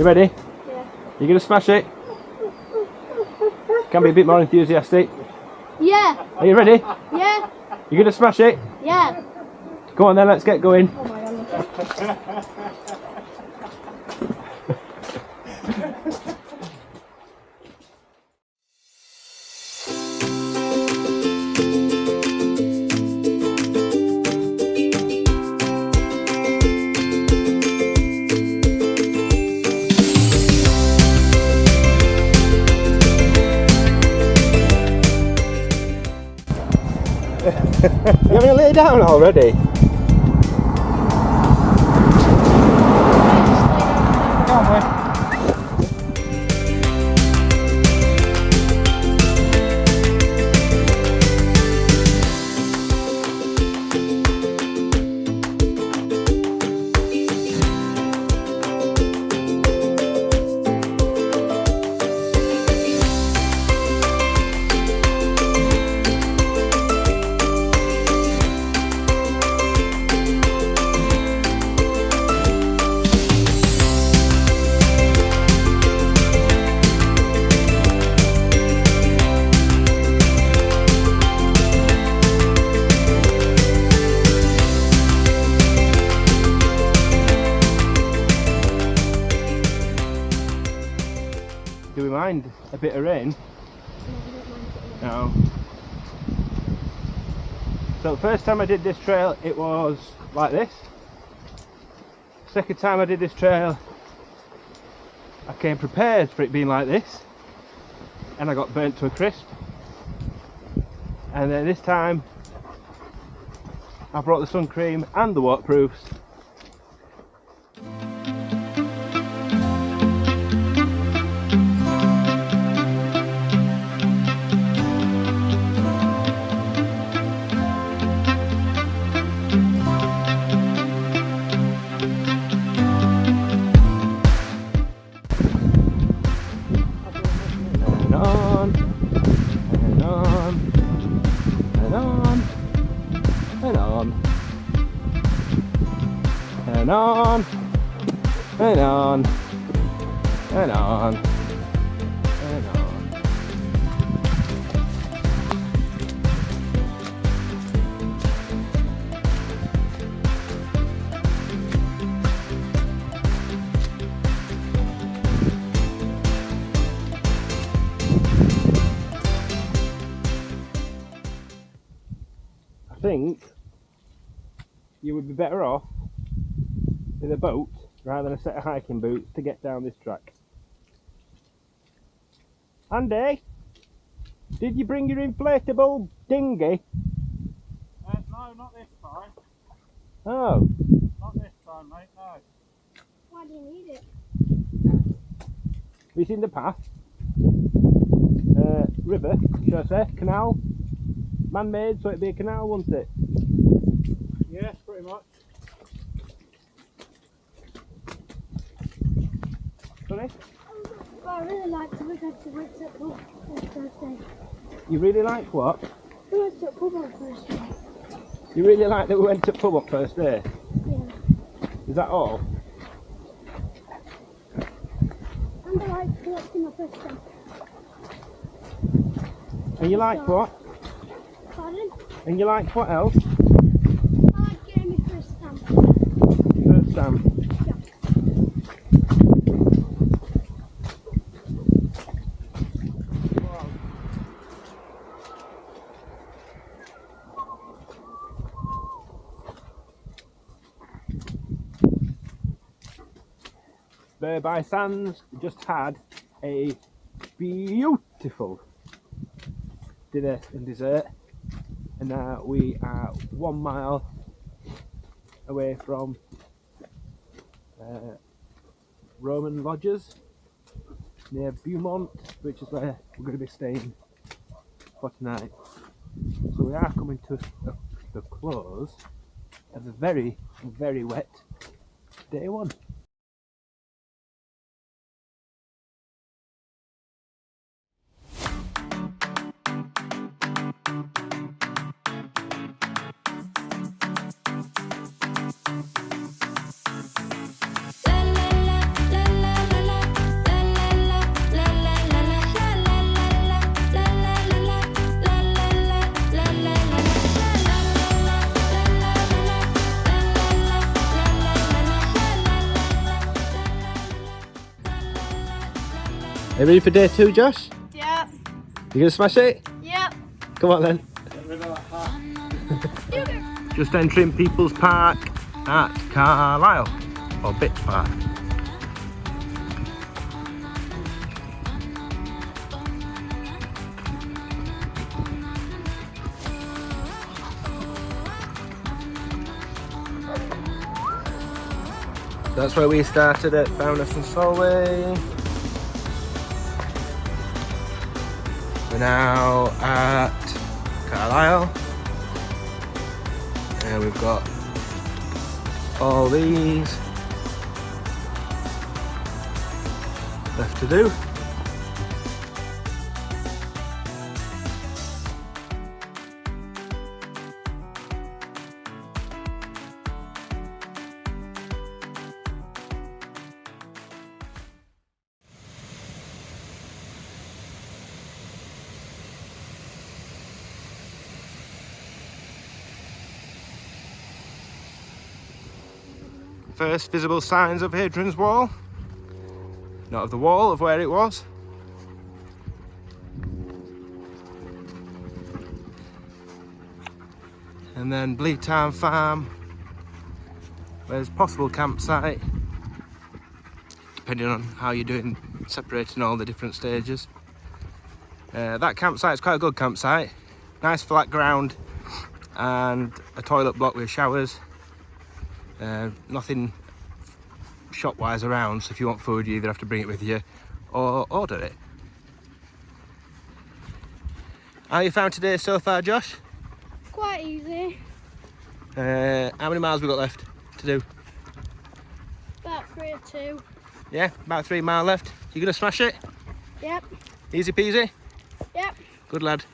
You ready? Yeah. You gonna smash it? Can be a bit more enthusiastic. Yeah. Are you ready? Yeah. You gonna smash it? Yeah. Go on then, let's get going. Oh my god. You haven't laid down already? Come on, do we mind a bit of rain? No. So the first time I did this trail it was like this. Second time I did this trail I came prepared for it being like this and I got burnt to a crisp. And then this time I brought the sun cream and the waterproofs. And on, and on, and on, and on, and on, and on, and on, and on. I think you would be better off with a boat rather than a set of hiking boots to get down this track. Andy, did you bring your inflatable dinghy? No, not this time. Oh, Not this time, mate, no. Why do you need it? have you seen the path? River, should I say? Canal? Man-made, so it'd be a canal, wouldn't it? Yes, pretty much. Sorry? Oh, I really liked it. We went to pub on Thursday. You really like what? We went to pub on Thursday. You really like that we went to pub up first day? Yeah. Is that all? And I liked collecting my first time. And you like what? Pardon? And you like what else? I like getting my first stamp. First Sam. By Sands just had a beautiful dinner and dessert, and now we are 1 mile away from Roman lodges near Beaumont, which is where we're going to be staying for tonight. So we are coming to the close of a very, very wet day one. La la la la la la la. you ready for day 2, Josh? Yep. You gonna smash it? Yep. Come on then. Get rid of that hat. Just entering People's Park at Carlisle, or Bits Park. That's where we started at Bowness and Solway. We're now at Carlisle. And we've got all these left to do. First visible signs of Hadrian's Wall. Not of the wall, of where it was. And then Bleetown Farm, where's possible campsite, depending on how you're doing separating all the different stages. That campsite's quite a good campsite. Nice flat ground and a toilet block with showers. Nothing shop wise around, so if you want food you either have to bring it with you or order it. How you found today so far, Josh? Quite easy. How many miles we got left to do? About 3 or 2. Yeah, about 3 miles left. You gonna smash it? Yep. Easy peasy? Yep. Good lad.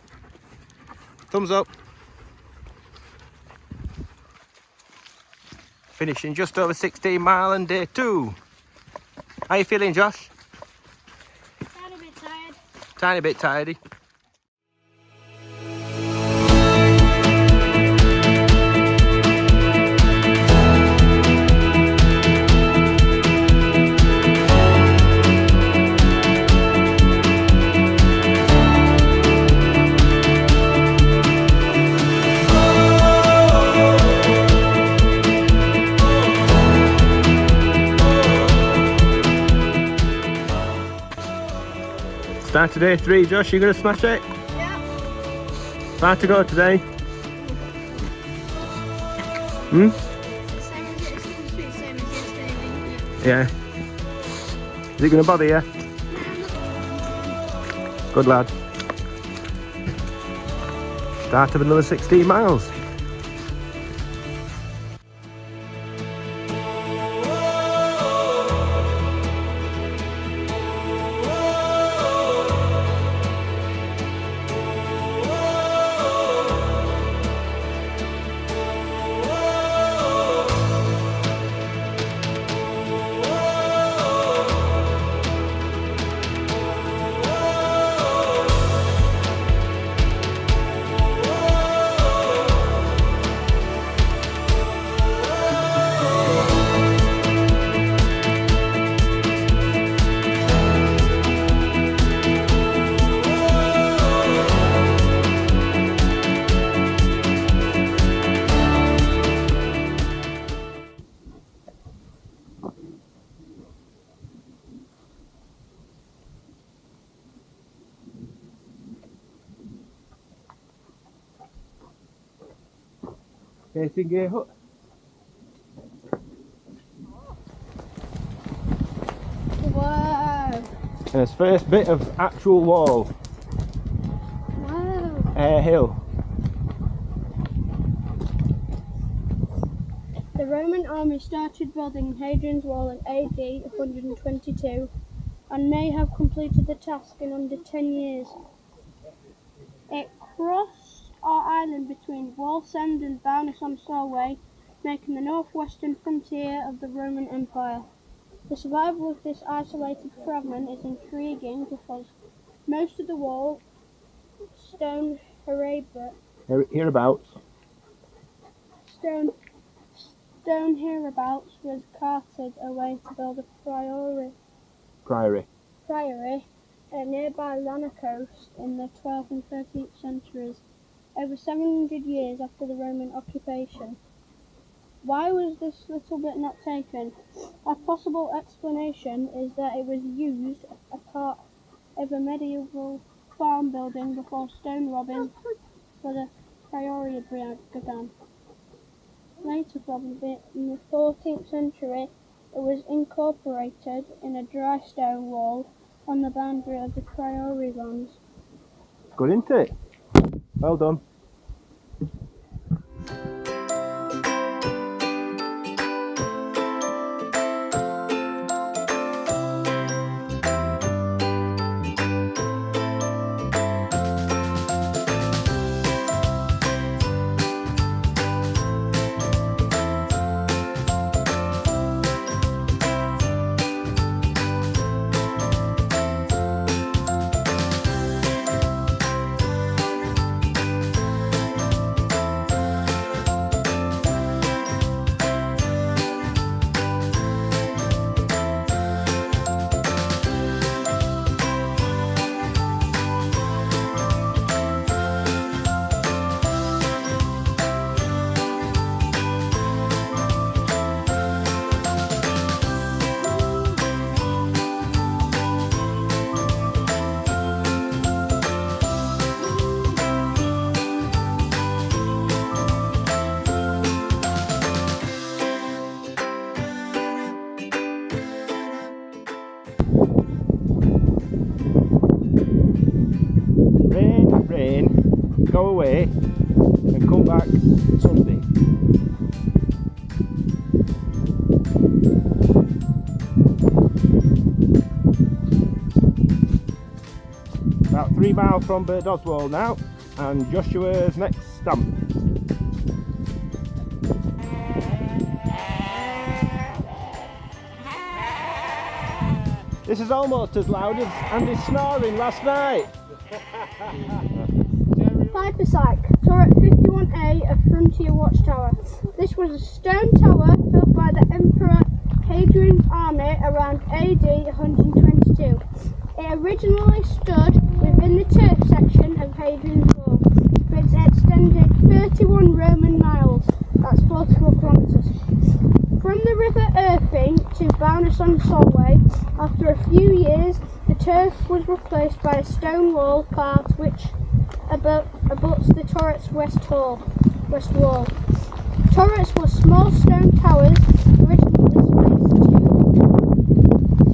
Thumbs up. Finishing just over 16 mile on day 2. How you feeling, Josh? Tiny bit tired. Tiny bit tidy. Start to day 3, Josh, you gonna smash it? Yep. Far to go today? Hmm? Same as it seems to be the same as yesterday, isn't it? Yeah. Is it gonna bother you? Good lad. Start of another 16 miles. Facing Gay Hut. Wow. And its first bit of actual wall. Wow. Hare Hill. The Roman army started building Hadrian's Wall in AD 122 and may have completed the task in under 10 years. It crossed our island between Wallsend and Bowness-on-Solway, making the northwestern frontier of the Roman Empire. The survival of this isolated fragment is intriguing because most of the wall stone Hereabouts. hereabouts was carted away to build a priory. nearby Lana coast in the 12th and 13th centuries, over 700 years after the Roman occupation. Why was this little bit not taken? A possible explanation is that it was used as part of a medieval farm building before stone robbing for the priory began. Later, probably in the 14th century, it was incorporated in a dry stone wall on the boundary of the priory lands. Good, isn't it? Well done. Rain, go away and come back Sunday. About 3 miles from Birdoswald now, and Joshua's next stamp. This is almost as loud as Andy's snoring last night. Piper Syke, turret 51A of Frontier Watchtower. This was a stone tower built by the Emperor Hadrian's army around AD 122. It originally stood within the turf section of Hadrian's wall, but it's extended 31 Roman miles, that's 44 kilometres. From the River Irthing to Bowness-on-Solway, after a few years, the turf was replaced by a stone wall part which abuts the turret's west wall. Turrets were small stone towers, originally spaced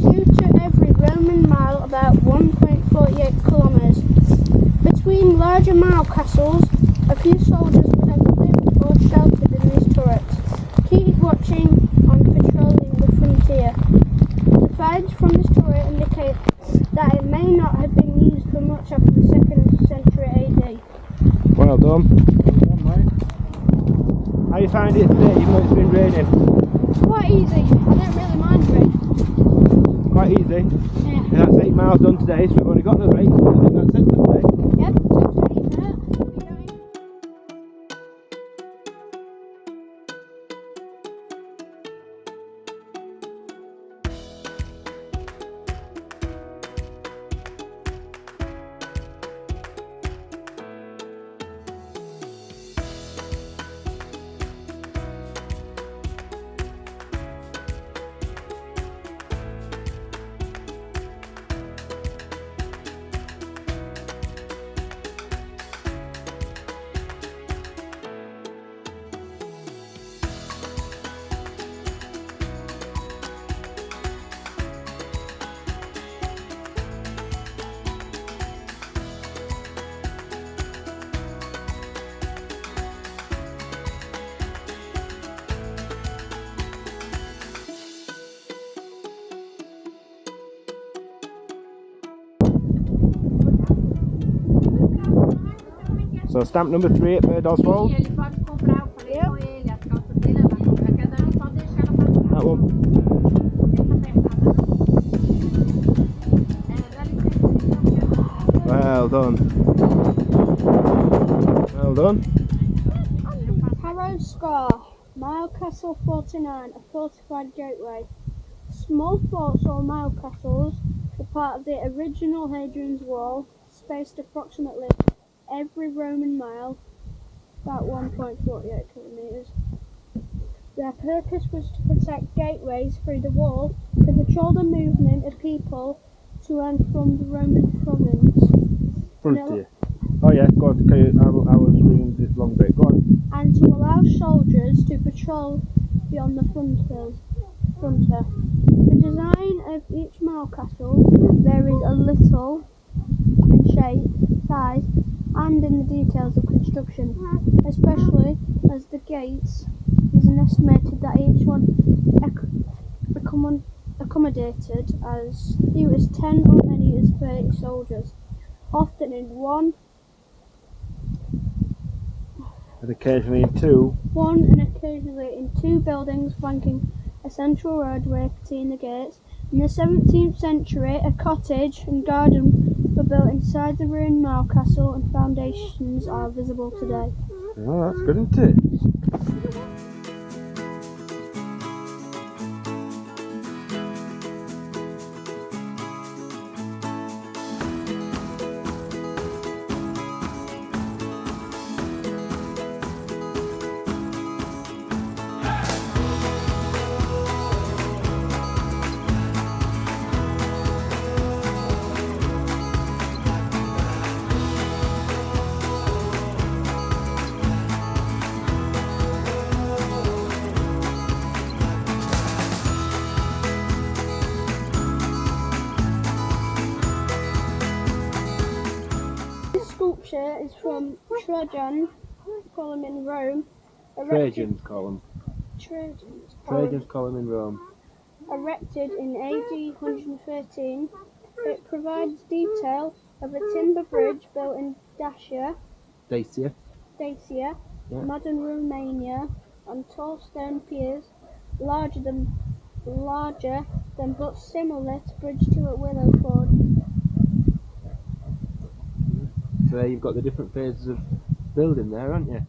2 to every Roman mile, about 1.48 kilometres. Between larger mile castles, a few soldiers would have lived or sheltered in these turrets. Keep watching on patrolling the frontier. The finds from this turret indicate that it may not have been used for much after the 2nd century AD. Well done. How you find it today, even though it's been raining? Quite easy. I don't really mind rain. Quite easy. Yeah. And that's 8 miles done today, so we've only got another 8, so I think that's it for today. Yep, sounds pretty fair. So stamp number 3 at Birdoswald. Ele pode comprar, eu falei com ele, as calças dele, ela compra cada um, só deixar ela passar. That one. Well done. Well done. Harrow Scar, Mile Castle 49, a fortified gateway. Small forts or mile castles were part of the original Hadrian's Wall, spaced approximately every Roman mile, about 1.48 kilometres. Their purpose was to protect gateways through the wall to control the movement of people to and from the Roman province. Frontier. Oh yeah, go on. I was reading this long bit. Go on. And to allow soldiers to patrol beyond the frontier. The design of each mile castle varies a little in shape, size, and in the details of construction, especially as the gates. It is estimated that each one accommodated as few as 10 or many as 30 soldiers, often in one And occasionally in two. and occasionally in two buildings flanking a central roadway between the gates. In the 17th century, a cottage and garden were built inside the ruined mile castle, and foundations are visible today. Oh, that's good, isn't it? This sculpture is from Trajan, column in Rome. Trajan's column. Trajan's column in Rome. Erected in AD 113, it provides detail of a timber bridge built in Dacia. Dacia, Yeah. modern Romania, on tall stone piers, larger than but similar to bridge to at Willow Ford. So there you've got the different phases of building there, haven't you?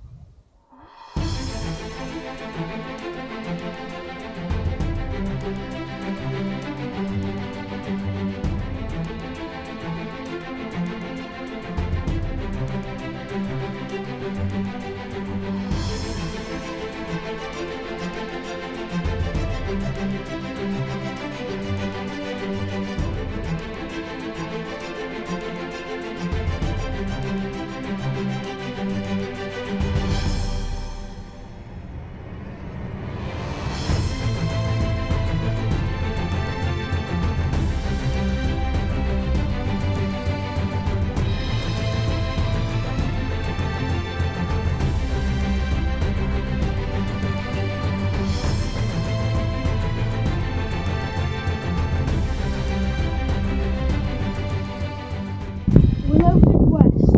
Willowford West.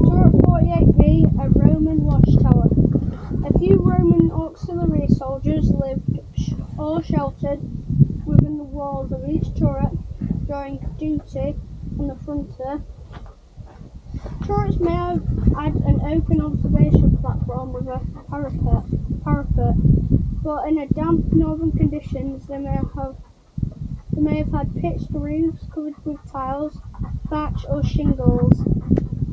Turret 48B, a Roman watchtower. A few Roman auxiliary soldiers lived or sheltered within the walls of each turret during duty on the frontier. Turrets may have had an open observation platform with a parapet, but in a damp northern conditions they may have had pitched roofs covered with tiles, thatch or shingles.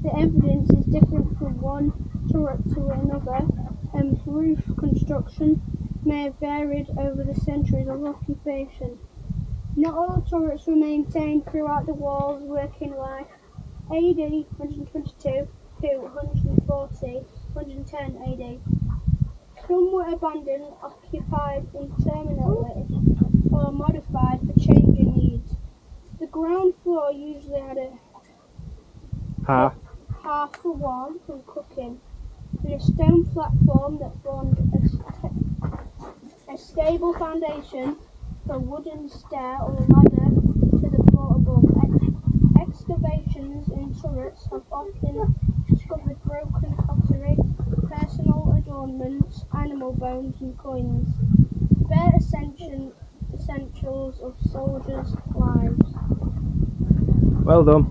The evidence is different from one turret to another, and roof construction may have varied over the centuries of occupation. Not all turrets were maintained throughout the wall's working life. AD 122 to 140, 110 AD. Some were abandoned, occupied intermittently, or modified for changing needs. The ground floor usually had a half for warmth and cooking, and a stone platform that formed a stable foundation for a wooden stair or ladder to the floor above. Excavations in turrets have often discovered broken pottery, personal adornments, animal bones and coins, bare essentials of soldiers' lives. Well done.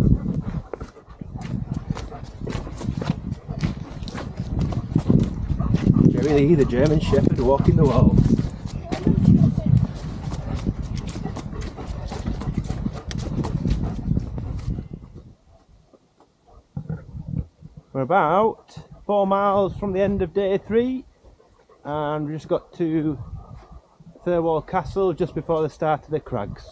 Jerry Lee, the German Shepherd walking the wall. We're about 4 miles from the end of day 3, and we just got to Thirlwall Castle just before the start of the crags.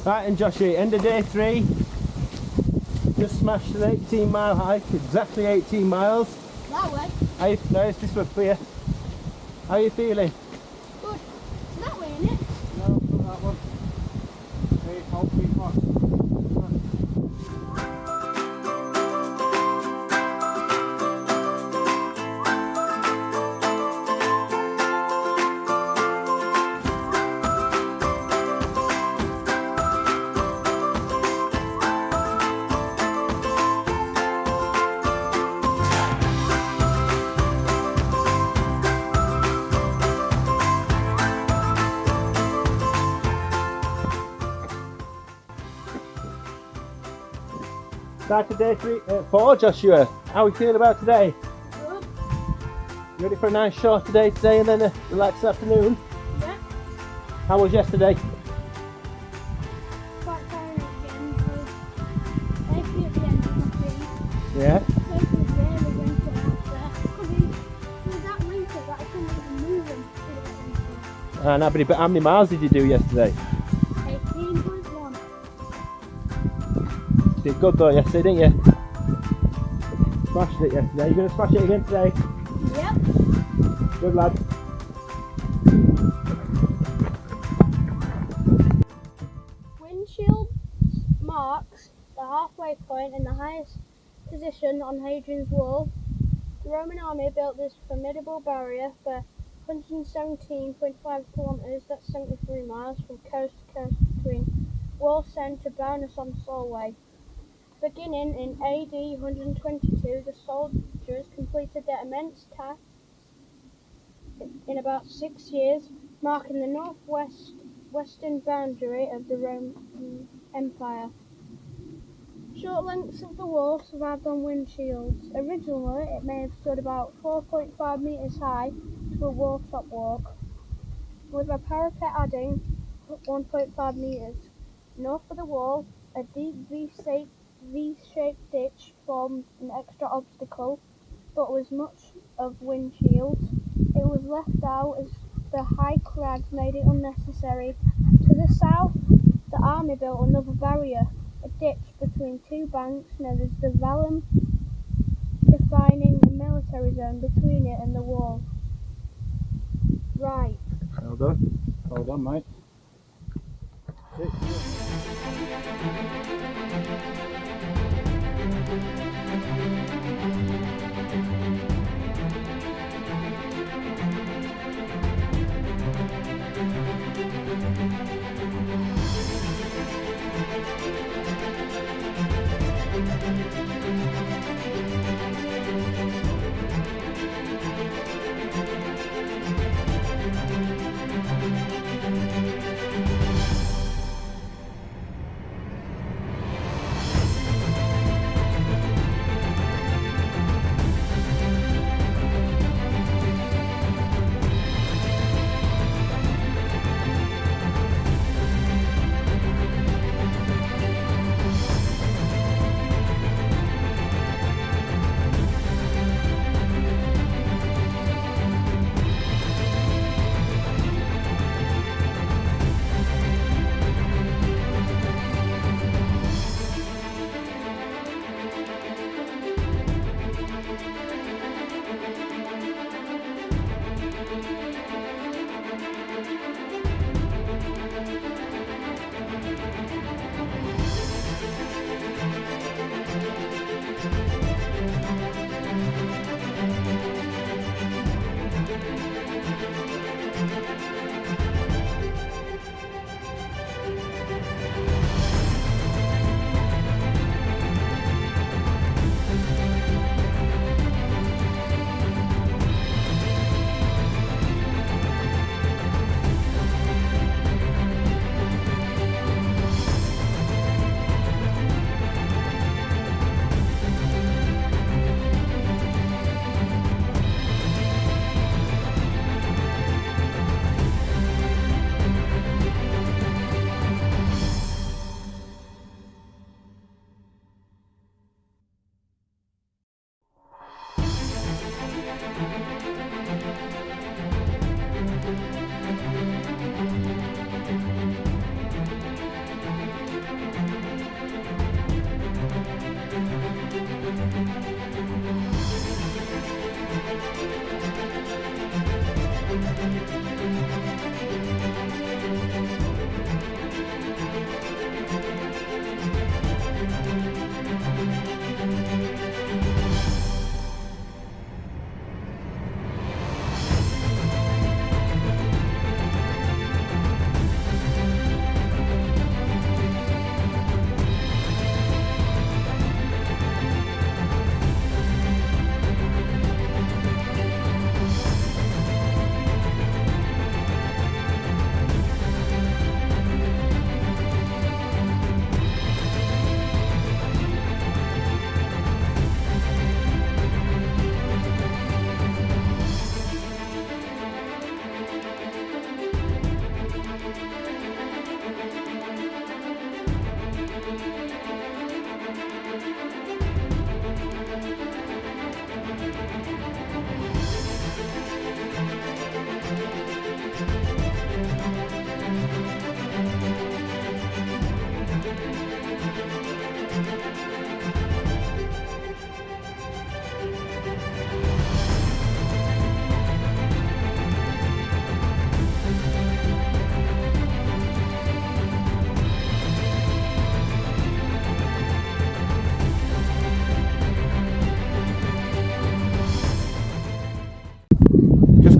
Right, and Joshua, end of day 3. Just smashed an 18-mile hike, exactly 18 miles. That way? No, it's this way for you. How are you feeling? Good. That way, innit? No, not that one. Hey, hold me fast. Started day 4, Joshua. How are you feeling about today? Good. You ready for a nice short day today and then a relaxed afternoon? Yeah. How was yesterday? Quite tiring again because safety at the end of my feet. Yeah. Safety was really winter out there. It was that winter that I couldn't even move them. And how many miles did you do yesterday? 18.1. You did good though yesterday, didn't you? Smashed it yesterday. You're going to smash it again today? Yep. Good lad. Windshield marks the halfway point and the highest position on Hadrian's Wall. The Roman army built this formidable barrier for 117.5 kilometres, that's 73 miles, from coast to coast between Wallsend to Bowness on Solway. Beginning in AD 122, the soldiers completed their immense task in about 6 years, marking the northwestern boundary of the Roman Empire. Short lengths of the wall survived on windshields. Originally, it may have stood about 4.5 metres high to a wall top walk, with a parapet adding 1.5 metres. North of the wall, a deep V-shaped ditch formed an extra obstacle, but was much of windshield. It was left out as the high crags made it unnecessary. To the south, the army built another barrier, a ditch between two banks known as the Vallum, defining a military zone between it and the wall. Right. Well done. Well done, mate.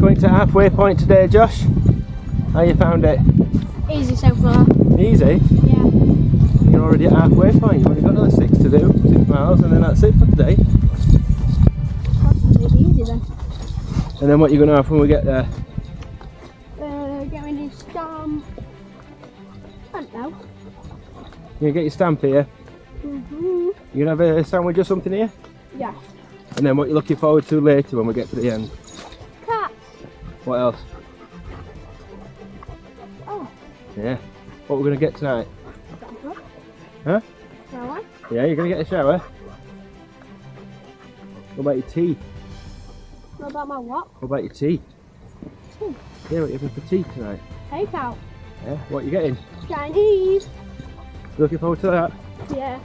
coming to halfway point today, Josh. How you found it? Easy so far. Easy? Yeah. You're already at halfway point. You've only got another 6 to do, 6 miles, and then that's it for today. That's really easy then. And then what you're going to have when we get there? Get me new stamp. I don't know. You going to get your stamp here? Mhm. You going to have a sandwich or something here? Yeah. And then what you're looking forward to later when we get to the end? Cats. What else? Oh. Yeah. What we're going to get tonight? Huh? Shower. Yeah, you're going to get a shower? What about your tea? What about my what? What about your tea? Tea. Yeah, what are you having for tea tonight? Takeout. Yeah, what are you getting? Chinese. Looking forward to that? Yeah.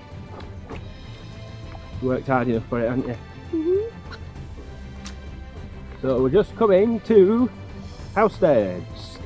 You worked hard enough for it, haven't you? Mhm. So we're just coming to Housesteads.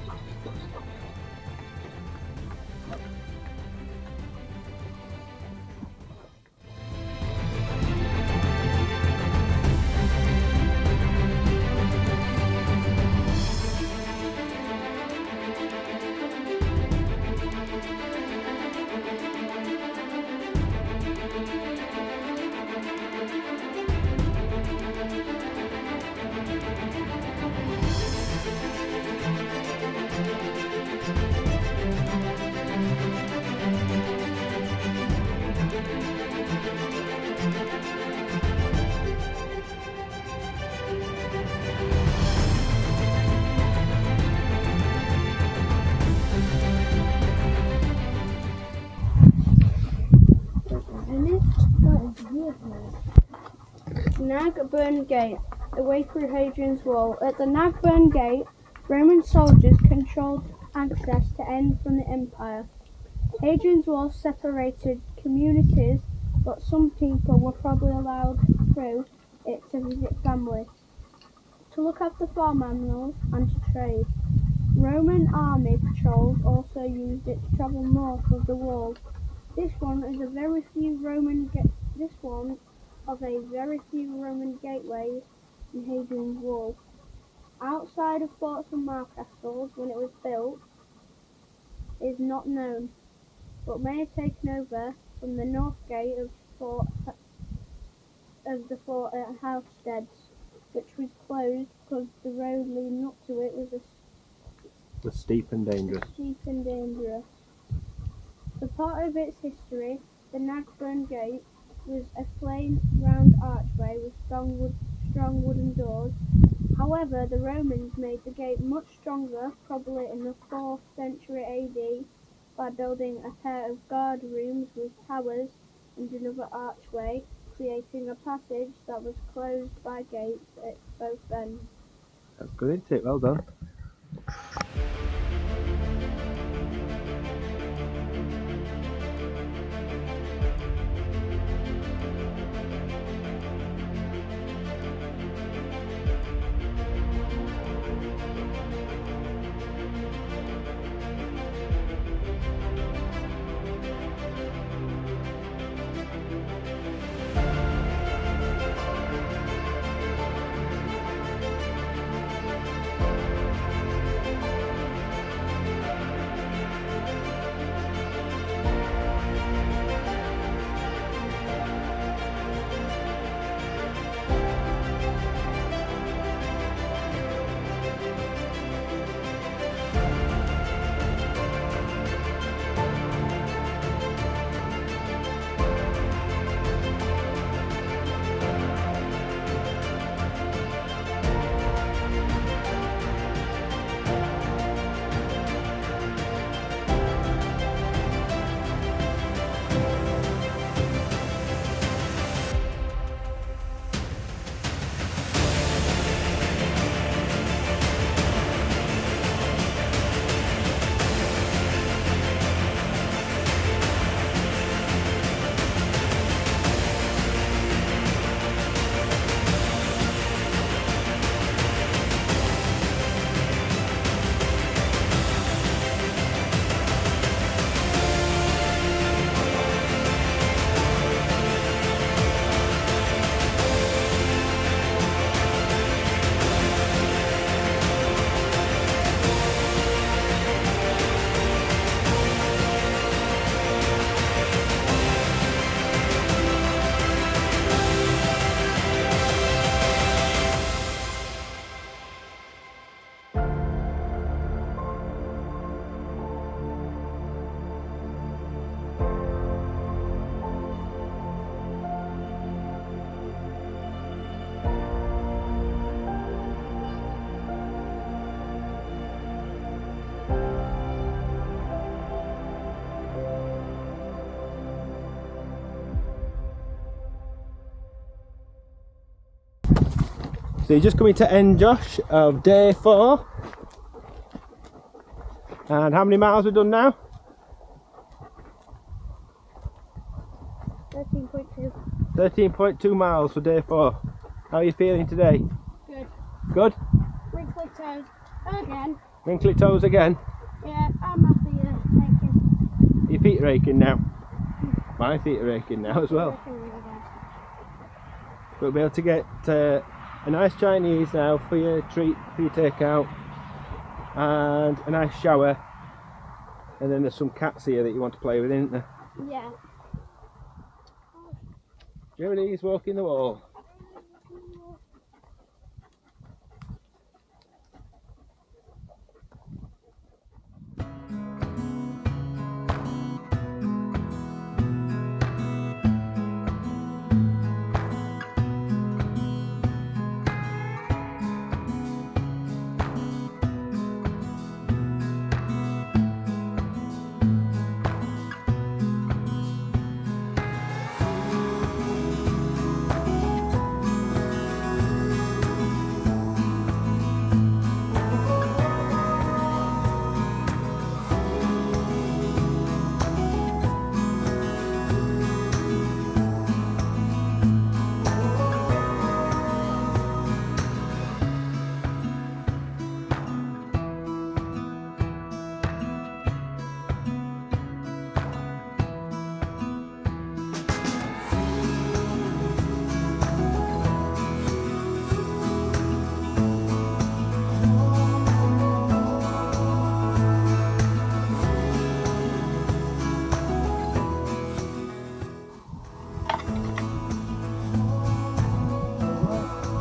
Nagburn Gate, away through Hadrian's Wall. At the Nagburn Gate, Roman soldiers controlled access to end from the empire. Hadrian's Wall separated communities, but some people were probably allowed through it to visit family, to look after farm animals, and to trade. Roman army patrols also used it to travel north of the wall. This one of a very few Roman gateways in Hadrian's Wall. Outside of forts and mar castles when it was built is not known, but may have taken over from the north gate of the fort at Housesteads, which was closed because the road leading up to it was Steep and dangerous. steep and dangerous. For part of its history, the Nagburn Gate was a plain round archway with strong wooden doors. However, the Romans made the gate much stronger, probably in the 4th century AD, by building a pair of guard rooms with towers and another archway, creating a passage that was closed by gates at both ends. That's good, isn't it? Well done. So you're just coming to end, Josh, of day 4. And how many miles we've done now? 13.2. 13.2 miles for day 4. How are you feeling today? Good. Good? Wrinkly toes again. Wrinkly toes again? Yeah, I'm happy making. Your feet are aching now. My feet are aching now as well. We'll be able to get a nice Chinese now for your treat, for your takeout, and a nice shower. And then there's some cats here that you want to play with, isn't there? Yeah. Charities walking the wall.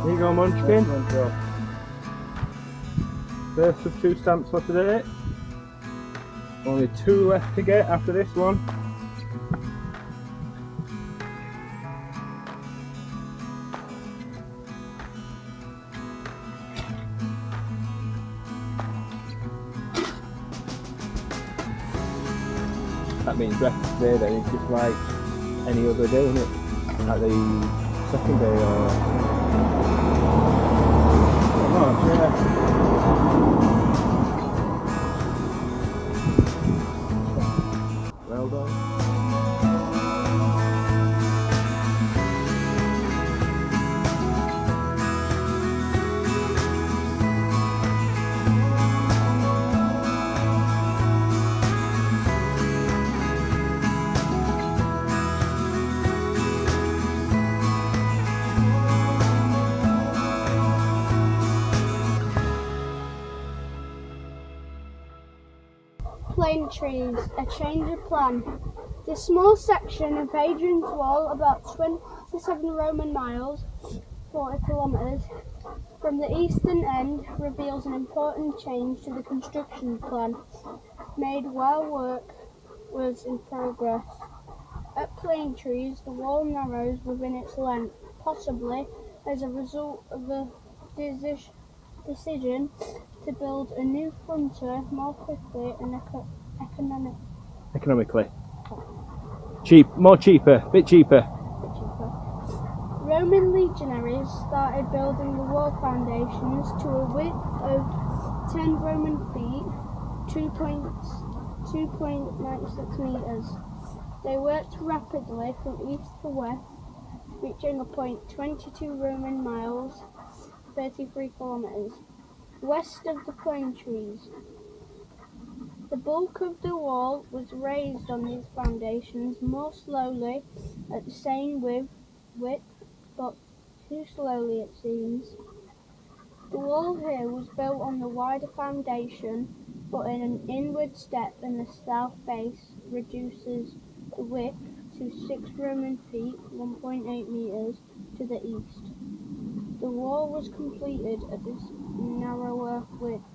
Here you go, Munchkin. First of 2 stamps for today. Only 2 left to get after this one. That means rest today then, it's just like any other day, isn't it? Like the second day or... Oh, yeah. Well done. Plane trees, a change of plan. This small section of Hadrian's Wall, about 27 Roman miles, 40 kilometres, from the eastern end, reveals an important change to the construction plan, made while work was in progress. At Plane Trees, the wall narrows within its length, possibly as a result of a decision to build a new frontier more quickly and Economically. Bit cheaper. Roman legionaries started building the wall foundations to a width of 10 Roman feet, 2.96 metres. They worked rapidly from east to west, reaching a point 22 Roman miles, 33 kilometres, west of the Plane Trees. The bulk of the wall was raised on these foundations more slowly at the same width, but too slowly it seems. The wall here was built on the wider foundation, but in an inward step in the south face reduces the width to 6 Roman feet, 1.8 metres to the east. The wall was completed at this narrower width.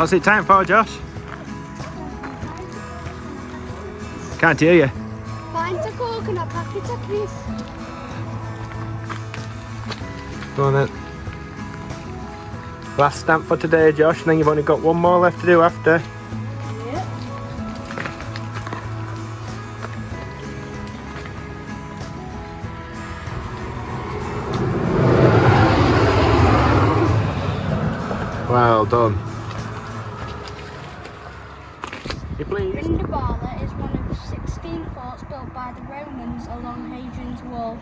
What's it time for, Josh? Can't hear you. Pint of Coke and a packet of crisps. Go on then. Last stamp for today, Josh, and then you've only got one more left to do after. Yep. Well done. You please. Vindabala is one of 16 forts built by the Romans along Hadrian's Wall.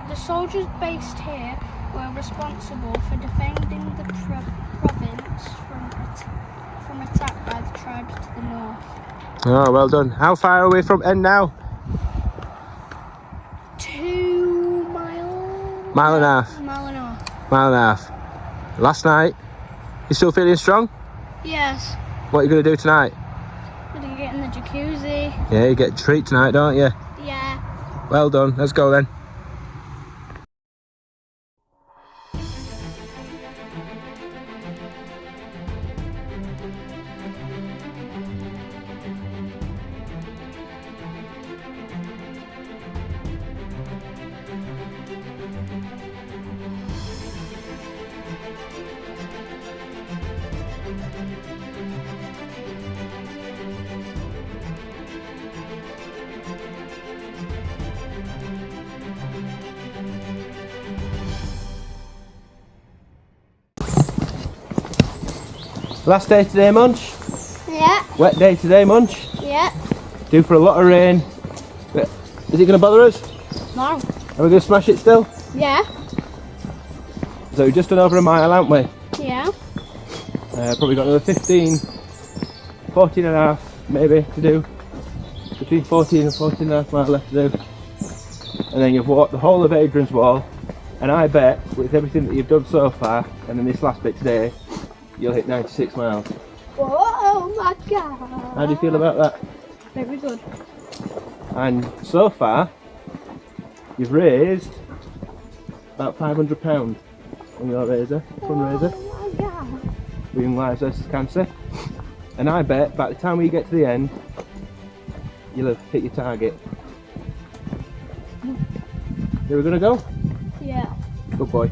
The soldiers based here were responsible for defending the province from attack by the tribes to the north. Oh, well done. How far away from end now? 2 miles. Mile and a half. Mile and a half. Mile and a half. Last night. You still feeling strong? Yes. What are you going to do tonight? We're gonna get in the jacuzzi. Yeah, you get a treat tonight, don't you? Yeah. Well done. Let's go then. Last day today, Munch. Yeah. Wet day today, Munch. Yeah. Due for a lot of rain. But is it going to bother us? No. Are we going to smash it still? Yeah. So we've just done over a mile, haven't we? Yeah. Probably got another 15, 14 and a half maybe to do. Between 14 and 14 and a half miles left to do. And then you've walked the whole of Hadrian's Wall. And I bet with everything that you've done so far, and then this last bit today, you'll hit 96 miles. Oh my god. How do you feel about that? Very good. And so far, you've raised about £500 on your fundraiser, Oh my god. Women Lives vs Cancer. And I bet by the time we get to the end, you'll have hit your target. Here we're gonna go? Yeah. Good boy.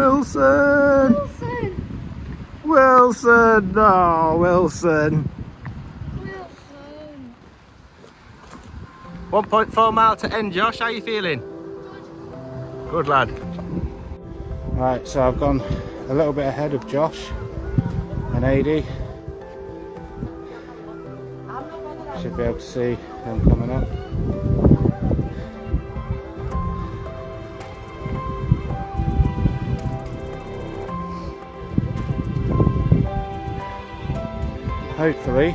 Wilson! Wilson! Oh, Wilson! 1.4 mile to end, Josh. How are you feeling? Good lad. Right, so I've gone a little bit ahead of Josh and AD. Should be able to see them coming up. Hopefully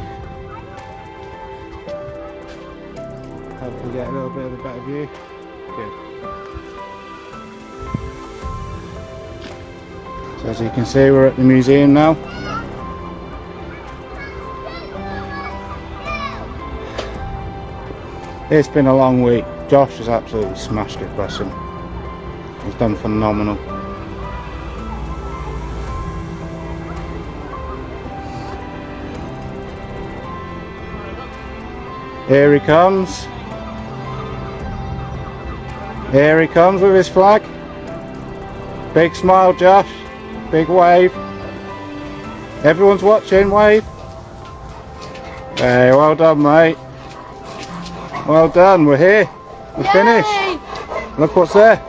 get a little bit of a better view. Good. So as you can see, we're at the museum now. It's been a long week. Josh has absolutely smashed it, bless him. He's done phenomenal. Here he comes. Here he comes with his flag. Big smile, Josh. Big wave. Everyone's watching, wave. Hey, well done, mate. Well done, we're here. We're finished. Look what's there.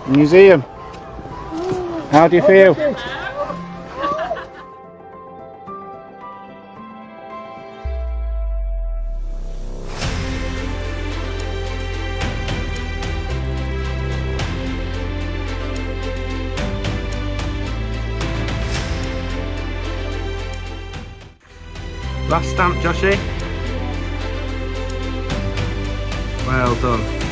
Museum. How do you feel? Last stamp, Joshy. Well done.